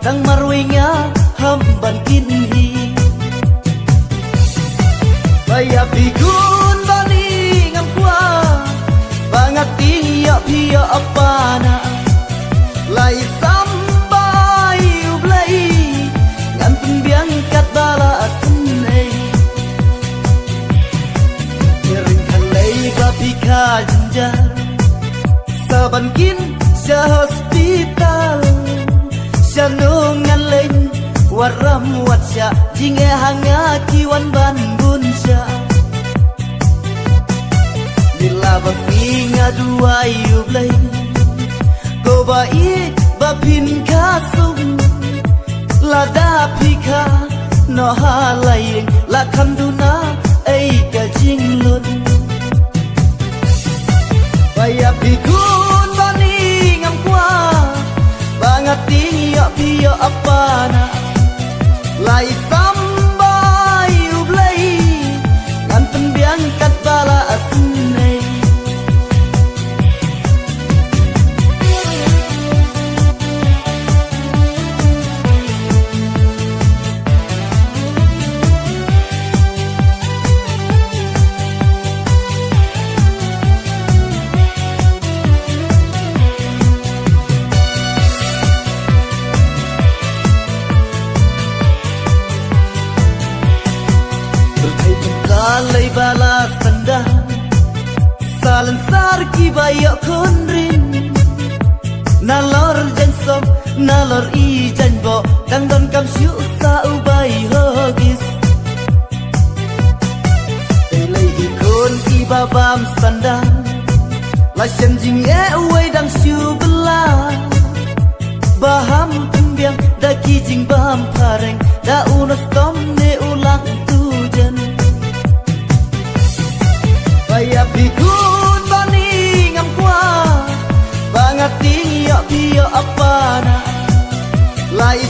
Tang marwinga hamban kinhi Baya bigun bani ngam kwa Bangat tiya pia apana Lai sampai ublai Ngan pembiang kat bala asunai Nyering kalai bapika jenjar Saban kin sya hospital Sya nungan lain waram watsya Jinge hanga kiwan ban bun sya Bila bafinga dua yublai Go bai bapin kasum Lada pika no halaying Lakam duna ay kajinglun Baya pikun bani ngam kwa Bangat tiya pia apana Lai sambai ublai Ngan pembiang kat bala asunai Alay balas tanda Salan sarki bayak konrin Nalor jansom Nalor i janbo Kang don kam syuk sa ubay hogis Ilay ikon i babam standang Lasyan jing e uway dang syu bela Baham pembiang Daki jing baham pareng Da unas tom ne ulang tujan Baya pikun bani ngam kwa Bangat tiya pia apana Lai